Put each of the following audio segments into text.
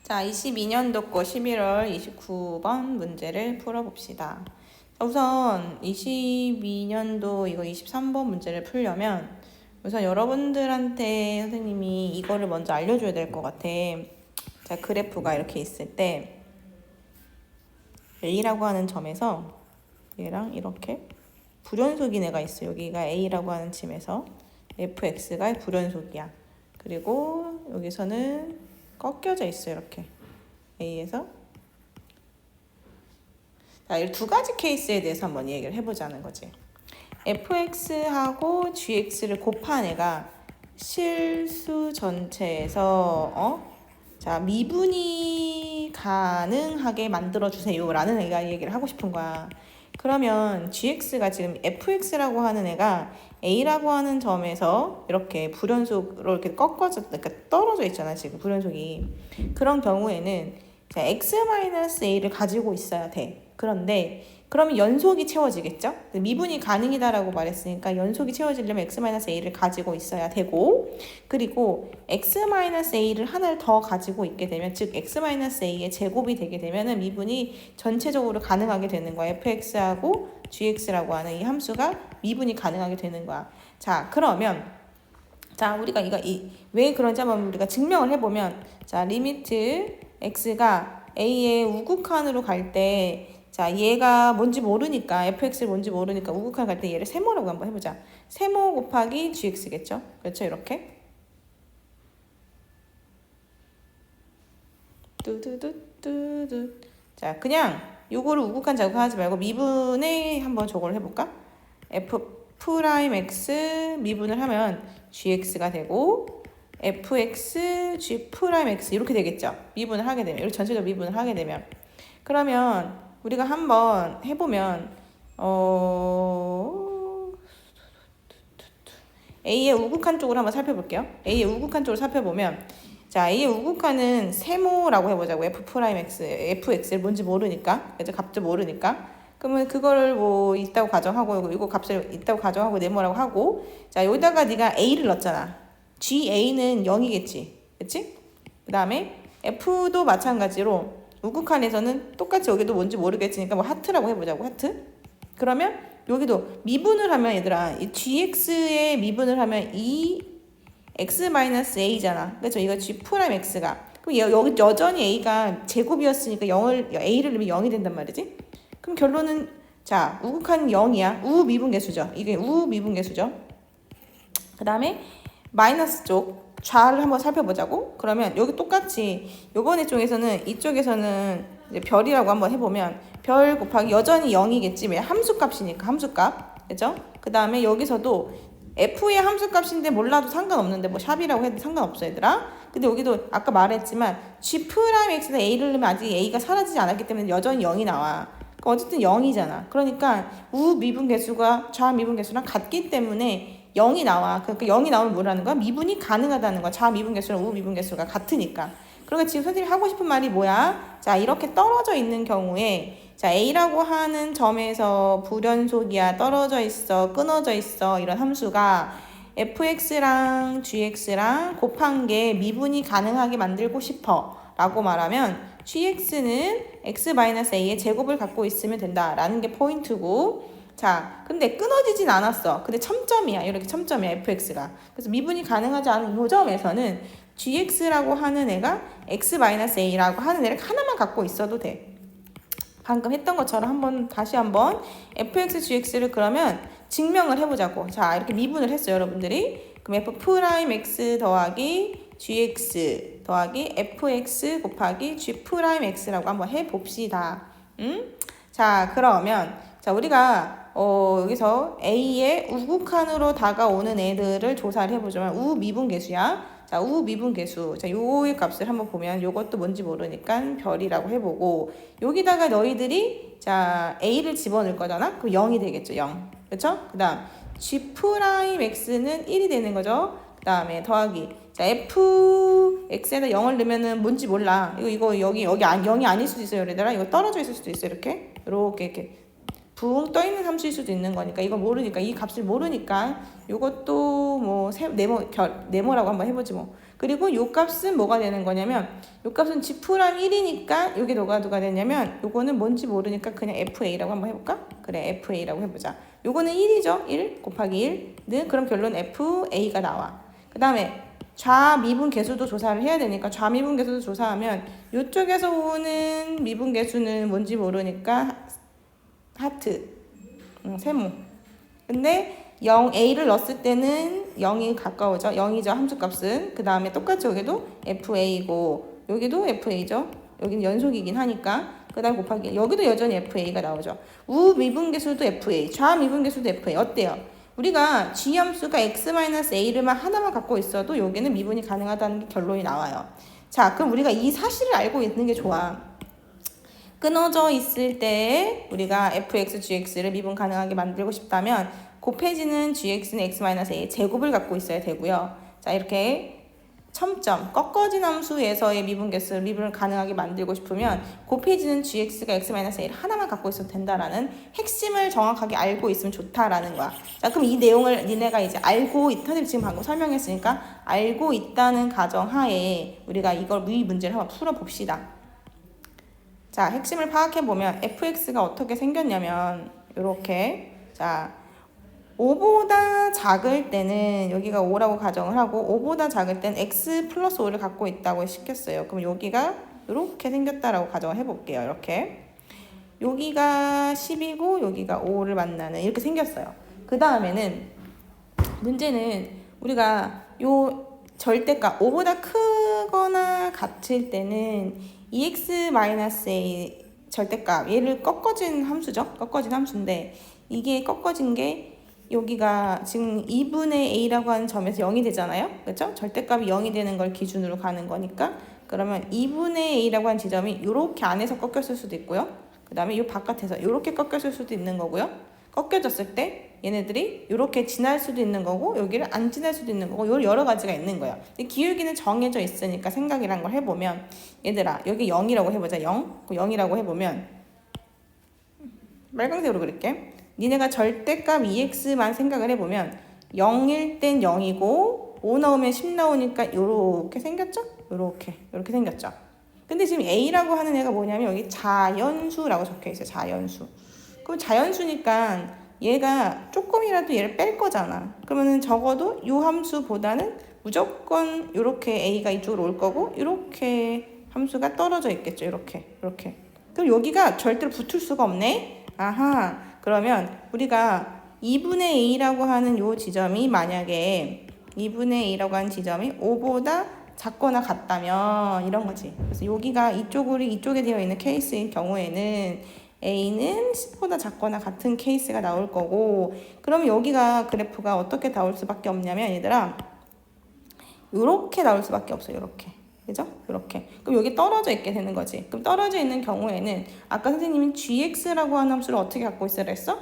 자, 22년도 거 11월 29번 문제를 풀어봅시다. 우선 22년도 이거 23번 문제를 풀려면 우선 여러분들한테 선생님이 이거를 먼저 알려줘야 될 것 같아. 자, 그래프가 이렇게 있을 때 A라고 하는 점에서 얘랑 이렇게 불연속인 애가 있어. 여기가 A라고 하는 점에서 fx가 불연속이야. 그리고 여기서는 꺾여져 있어. 이렇게 A에서. 자, 이 두 가지 케이스에 대해서 한번 얘기를 해보자는 거지. fx하고 gx를 곱한 애가 실수 전체에서 자, 미분이 가능하게 만들어주세요 라는 애가 얘기를 하고 싶은 거야. 그러면 gx가 지금 fx라고 하는 애가 a라고 하는 점에서 이렇게 불연속으로 이렇게 꺾어져, 그러니까 떨어져 있잖아, 지금 불연속이. 그런 경우에는 자, x-a를 가지고 있어야 돼. 그런데 그러면 연속이 채워지겠죠? 미분이 가능이다라고 말했으니까 연속이 채워지려면 x-a를 가지고 있어야 되고, 그리고 x-a를 하나를 더 가지고 있게 되면, 즉 x-a의 제곱이 되게 되면은 미분이 전체적으로 가능하게 되는 거야. fx하고 gx라고 하는 이 함수가 미분이 가능하게 되는 거야. 자, 그러면 자, 우리가 왜 그런지 한번 우리가 증명을 해보면, 자, 리미트 x가 a의 우극한으로 갈 때, 자, 얘가 뭔지 모르니까, fx를 뭔지 모르니까 우극한 갈 때 얘를 세모라고 한번 해보자. 세모 곱하기 gx겠죠? 그렇죠? 이렇게. 뚜두두두두. 자, 그냥 요거를 우극한 작업하지 말고 미분에 한번 저걸 해볼까? f'x 미분을 하면 gx가 되고, fx g'x 이렇게 되겠죠? 미분을 하게 되면, 이렇게 전체적으로 미분을 하게 되면. 그러면 우리가 한번 해보면 A의 우극한 쪽으로 한번 살펴볼게요. A의 우극한 쪽으로 살펴보면, 자, A의 우극한은 세모라고 해보자고. fx를 뭔지 모르니까, 그죠? 값도 모르니까. 그러면 그거를 뭐 있다고 가정하고, 이거 값을 있다고 가정하고 네모라고 하고, 자, 여기다가 네가 A를 넣었잖아. GA는 0이겠지, 그치? 그 다음에 F도 마찬가지로 우극한에서는 똑같이 여기도 뭔지 모르겠으니까 뭐 하트라고 해보자고. 하트. 그러면 여기도 미분을 하면 얘들아, 이 gx에 미분을 하면 이 x-a잖아. 그렇죠? 이거 g'x가. 그럼 여기 여전히 a가 제곱이었으니까 a를 넣으면 0이 된단 말이지. 그럼 결론은, 자, 우극한 0이야. 우미분계수죠. 이게 우미분계수죠. 그 다음에 마이너스 쪽 좌를 한번 살펴보자고. 그러면 여기 똑같이 요번에 쪽에서는, 이쪽에서는 이제 별이라고 한번 해보면 별 곱하기 여전히 0이겠지. 왜? 함수값이니까. 함수값. 그죠? 그 다음에 여기서도 f의 함수값인데 몰라도 상관없는데, 뭐 샵이라고 해도 상관없어 얘들아. 근데 여기도 아까 말했지만 g'x에다 a를 넣으면 아직 a가 사라지지 않았기 때문에 여전히 0이 나와. 그러니까 어쨌든 0이잖아. 그러니까 우미분계수가 좌미분계수랑 같기 때문에 0이 나와. 그러니까 0이 나오면 뭐라는 거야? 미분이 가능하다는 거야. 좌미분계수랑 우미분계수가 같으니까. 그러니까 지금 선생님이 하고 싶은 말이 뭐야? 자, 이렇게 떨어져 있는 경우에, 자, A라고 하는 점에서 불연속이야. 떨어져 있어. 끊어져 있어. 이런 함수가 fx랑 gx랑 곱한 게 미분이 가능하게 만들고 싶어 라고 말하면 gx는 x-a의 제곱을 갖고 있으면 된다라는 게 포인트고, 자, 근데 끊어지진 않았어. 근데 첨점이야. 이렇게 첨점이야, fx가. 그래서 미분이 가능하지 않은 이 점에서는 gx라고 하는 애가 x-a라고 하는 애를 하나만 갖고 있어도 돼. 방금 했던 것처럼 다시 한번 fx, gx를 그러면 증명을 해보자고. 자, 이렇게 미분을 했어요, 여러분들이. 그럼 f'x 더하기 gx 더하기 fx 곱하기 g'x라고 한번 해봅시다. 자, 그러면 자, 우리가 여기서 A의 우극한으로 다가오는 애들을 조사를 해보자면 우미분계수야. 자, 우미분계수. 자, 요의 값을 한번 보면 요것도 뭔지 모르니까 별이라고 해보고, 여기다가 너희들이 자, A를 집어넣을 거잖아? 그럼 0이 되겠죠, 0. 그쵸? 그 다음 g'x는 1이 되는 거죠. 그 다음에 더하기, 자, fx에다 0을 넣으면은 뭔지 몰라. 이거 여기 0이 아닐 수도 있어요, 얘들아. 이거 떨어져 있을 수도 있어요, 이렇게. 이렇게 붕 떠있는 함수일 수도 있는 거니까, 이거 모르니까, 이 값을 모르니까 요것도 뭐 네모라고 한번 해보지 뭐. 그리고 요 값은 뭐가 되는 거냐면 요 값은 지프랑 1이니까 요게 누가 되냐면 요거는 뭔지 모르니까 그냥 FA라고 한번 해볼까? 그래, FA라고 해보자. 요거는 1이죠. 1 곱하기 1는 그럼 결론 FA가 나와. 그 다음에 좌미분 계수도 조사를 해야 되니까 좌미분 계수도 조사하면 요쪽에서 오는 미분 계수는 뭔지 모르니까 하트, 세모. 근데 0a를 넣었을 때는 0이 가까워져. 0이죠, 함수값은. 그 다음에 똑같이 여기도 fa고 여기도 fa죠. 여기는 연속이긴 하니까. 그 다음 곱하기 여기도 여전히 fa가 나오죠. 우미분계수도 fa, 좌미분계수도 fa. 어때요? 우리가 g함수가 x-a를만 하나만 갖고 있어도 여기는 미분이 가능하다는 게 결론이 나와요. 자, 그럼 우리가 이 사실을 알고 있는 게 좋아. 끊어져 있을 때 우리가 fx, gx를 미분 가능하게 만들고 싶다면 곱해지는 gx는 x-a의 제곱을 갖고 있어야 되고요. 자, 이렇게 첨점, 꺾어진 함수에서의 미분계수를 미분을 가능하게 만들고 싶으면 곱해지는 gx가 x-a를 하나만 갖고 있어도 된다라는 핵심을 정확하게 알고 있으면 좋다라는 거야. 자, 그럼 이 내용을 니네가 이제 알고 있다는 지금 방금 설명했으니까 알고 있다는 가정하에 우리가 이걸 이 문제를 한번 풀어봅시다. 자, 핵심을 파악해보면 fx가 어떻게 생겼냐면 이렇게, 자, 5보다 작을 때는 여기가 5라고 가정을 하고 5보다 작을 땐 x 플러스 5를 갖고 있다고 시켰어요. 그럼 여기가 이렇게 생겼다라고 가정을 해볼게요. 이렇게 여기가 10이고 여기가 5를 만나는 이렇게 생겼어요. 그 다음에는 문제는 우리가 요 절대값 5보다 크거나 같을 때는 2x-a 절대값 얘를 꺾어진 함수죠. 꺾어진 함수인데 이게 꺾어진 게 여기가 지금 2분의 a라고 하는 점에서 0이 되잖아요. 그렇죠? 절대값이 0이 되는 걸 기준으로 가는 거니까 그러면 2분의 a라고 하는 지점이 이렇게 안에서 꺾였을 수도 있고요. 그 다음에 이 바깥에서 이렇게 꺾였을 수도 있는 거고요. 꺾여졌을 때 얘네들이 이렇게 지날 수도 있는 거고 여기를 안 지날 수도 있는 거고 요 여러 가지가 있는 거예요. 근데 기울기는 정해져 있으니까 생각이란 걸 해보면 얘들아 여기 0이라고 해보자. 0. 0이라고 해보면 빨간색으로 그릴게. 니네가 절대값 2x만 생각을 해보면 0일 땐 0이고 5 넣으면 10 나오니까 요렇게 생겼죠? 요렇게 생겼죠. 근데 지금 a라고 하는 애가 뭐냐면 여기 자연수라고 적혀있어요. 자연수. 그럼 자연수니까 얘가 조금이라도 얘를 뺄 거잖아. 그러면은 적어도 이 함수보다는 무조건 요렇게 a가 이쪽으로 올 거고 요렇게 함수가 떨어져 있겠죠. 요렇게. 그럼 여기가 절대로 붙을 수가 없네. 아하. 그러면 우리가 2분의 a라고 하는 요 지점이 만약에 2분의 a라고 하는 지점이 5보다 작거나 같다면 이런 거지. 그래서 여기가 이쪽에 되어 있는 케이스인 경우에는 a는 10보다 작거나 같은 케이스가 나올 거고 그러면 여기가 그래프가 어떻게 나올 수밖에 없냐면 얘들아 요렇게 나올 수밖에 없어요. 요렇게. 그죠? 이렇게. 그럼 여기 떨어져 있게 되는 거지. 그럼 떨어져 있는 경우에는 아까 선생님이 gx라고 하는 함수를 어떻게 갖고 있으라 했어?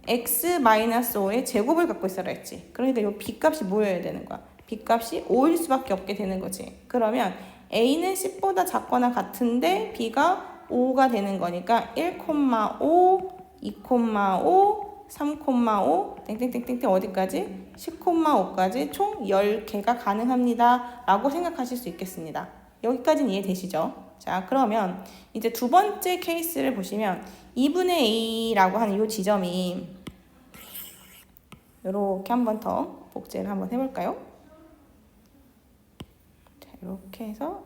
x-5의 제곱을 갖고 있으라 했지. 그러니까 이 b값이 뭐여야 되는 거야? b값이 5일 수밖에 없게 되는 거지. 그러면 a는 10보다 작거나 같은데 b가 5가 되는 거니까 1,5, 2,5, 3,5 땡땡땡땡 어디까지? 10,5까지 총 10개가 가능합니다. 라고 생각하실 수 있겠습니다. 여기까지는 이해되시죠? 자, 그러면 이제 두 번째 케이스를 보시면 2분의 a라고 하는 이 지점이 이렇게 한 번 더 복제를 한번 해볼까요? 자, 이렇게 해서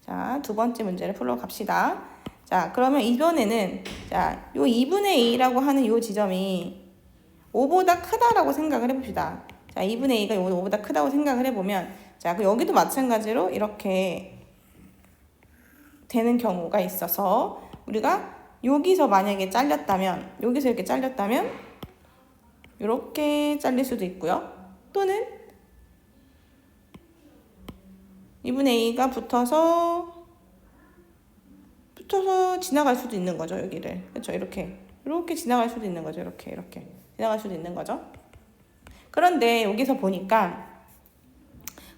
자, 두 번째 문제를 풀러 갑시다. 자, 그러면 이번에는 자, 요 2분의 a라고 하는 요 지점이 5보다 크다라고 생각을 해봅시다. 자, 2분의 a가 5보다 크다고 생각을 해보면 자, 그 여기도 마찬가지로 이렇게 되는 경우가 있어서 우리가 여기서 만약에 잘렸다면 여기서 이렇게 잘렸다면 이렇게 잘릴 수도 있고요. 또는 2분의 a가 붙어서 지나갈 수도 있는 거죠. 여기를. 그렇죠? 이렇게 지나갈 수도 있는 거죠. 이렇게 지나갈 수도 있는 거죠. 그런데 여기서 보니까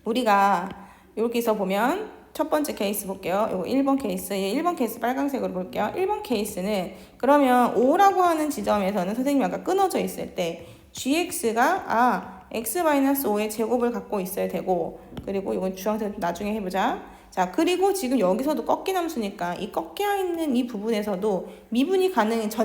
우리가 여기서 보면 첫 번째 케이스 볼게요. 이거 1번 케이스. 1번 케이스 빨간색으로 볼게요. 1번 케이스는 그러면 5라고 하는 지점에서는 선생님이 아까 끊어져 있을 때 gx가 x-5의 제곱을 갖고 있어야 되고, 그리고 이건 주황색 나중에 해보자. 자, 그리고 지금 여기서도 꺾인 함수니까 이 꺾여 있는 이 부분에서도 미분이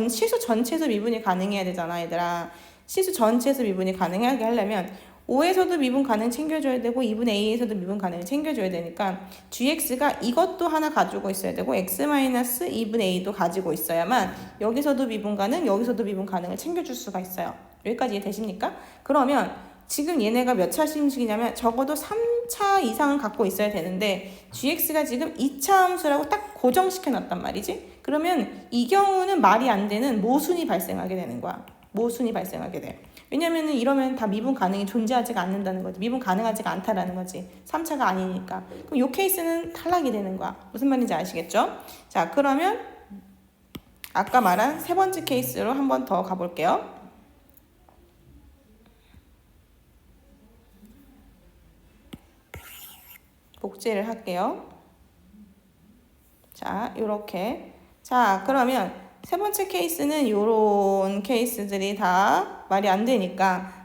실수 전체에서 미분이 가능해야 되잖아, 얘들아. 실수 전체에서 미분이 가능하게 하려면 5에서도 미분 가능 챙겨줘야 되고 2분의 a에서도 미분 가능 챙겨줘야 되니까 gx가 이것도 하나 가지고 있어야 되고 x-2분의 a도 가지고 있어야만 여기서도 미분 가능, 여기서도 미분 가능을 챙겨줄 수가 있어요. 여기까지 이해되십니까? 그러면 지금 얘네가 몇 차 심식이냐면 적어도 3차 이상은 갖고 있어야 되는데 gx가 지금 2차 함수라고 딱 고정시켜 놨단 말이지. 그러면 이 경우는 말이 안 되는 모순이 발생하게 되는 거야. 모순이 발생하게 돼. 왜냐면은 이러면 다 미분 가능이 존재하지가 않는다는 거지. 미분 가능하지가 않다라는 거지. 3차가 아니니까. 그럼 요 케이스는 탈락이 되는 거야. 무슨 말인지 아시겠죠? 자, 그러면 아까 말한 세 번째 케이스로 한 번 더 가볼게요. 복제를 할게요. 자, 요렇게. 자, 그러면 세 번째 케이스는 요런 케이스들이 다 말이 안 되니까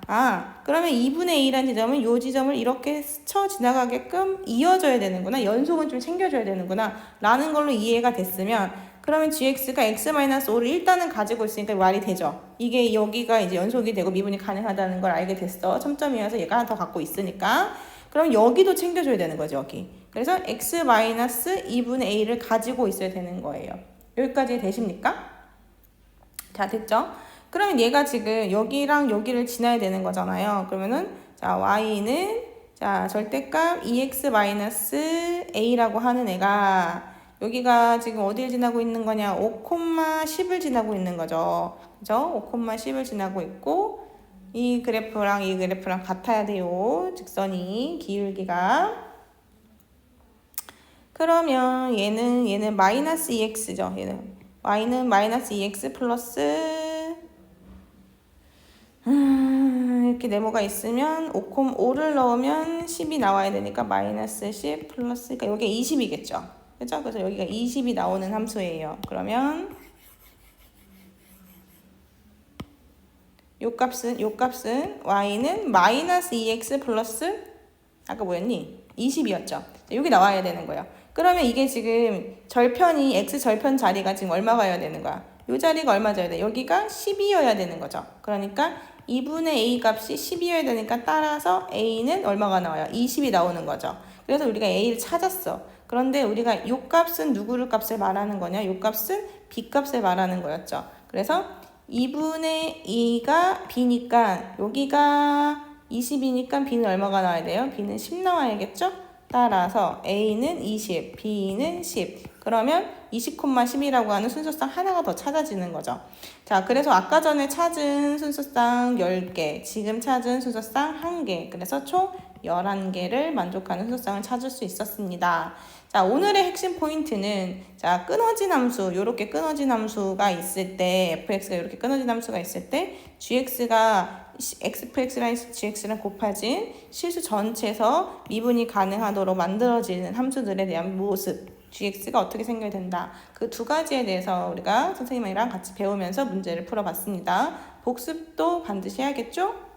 그러면 2분의 2라는 지점은 요 지점을 이렇게 스쳐 지나가게끔 이어져야 되는구나. 연속은 좀 챙겨줘야 되는구나. 라는 걸로 이해가 됐으면 그러면 gx가 x-5를 일단은 가지고 있으니까 말이 되죠. 이게 여기가 이제 연속이 되고 미분이 가능하다는 걸 알게 됐어. 첨점이어서 얘가 하나 더 갖고 있으니까. 그럼 여기도 챙겨줘야 되는 거죠, 여기. 그래서 x-2분의 a를 가지고 있어야 되는 거예요. 여기까지 되십니까? 자, 됐죠? 그러면 얘가 지금 여기랑 여기를 지나야 되는 거잖아요. 그러면은 자, y는 자, 절대값 2x-a라고 하는 애가 여기가 지금 어디를 지나고 있는 거냐? 5,10을 지나고 있는 거죠. 그죠? 5,10을 지나고 있고 이 그래프랑 이 그래프랑 같아야 돼요. 직선이 기울기가. 그러면 얘는 마이너스 2x죠. 얘는 y는 마이너스 2x 플러스 이렇게 네모가 있으면 5,5를 넣으면 10이 나와야 되니까 마이너스 10 플러스 그러니까 여기가 20이겠죠. 그죠? 그래서 여기가 20이 나오는 함수예요. 그러면 요 값은 y는 마이너스 2x 플러스 아까 뭐였니? 20이었죠. 여기 나와야 되는 거예요. 그러면 이게 지금 절편이 x절편 자리가 지금 얼마가 여야 되는 거야? 요 자리가 얼마 져야 돼? 여기가 10이어야 되는 거죠. 그러니까 2분의 a 값이 10이어야 되니까 따라서 a는 얼마가 나와요? 20이 나오는 거죠. 그래서 우리가 a를 찾았어. 그런데 우리가 요 값은 누구를 값을 말하는 거냐? 요 값은 b 값을 말하는 거였죠. 그래서 2분의 2가 b니까 여기가 20이니까 b는 얼마가 나와야 돼요? b는 10 나와야겠죠? 따라서 a는 20, b는 10. 그러면 20,10이라고 하는 순서상 하나가 더 찾아지는 거죠. 자, 그래서 아까 전에 찾은 순서상 10개, 지금 찾은 순서상 1개. 그래서 총 11개를 만족하는 순서상을 찾을 수 있었습니다. 자, 오늘의 핵심 포인트는 자, 끊어진 함수, 요렇게 끊어진 함수가 있을 때 fx가 이렇게 끊어진 함수가 있을 때 gx가 xpx랑 gx랑 곱해진 실수 전체에서 미분이 가능하도록 만들어지는 함수들에 대한 모습 gx가 어떻게 생겨야 된다. 그 두 가지에 대해서 우리가 선생님이랑 같이 배우면서 문제를 풀어봤습니다. 복습도 반드시 해야겠죠?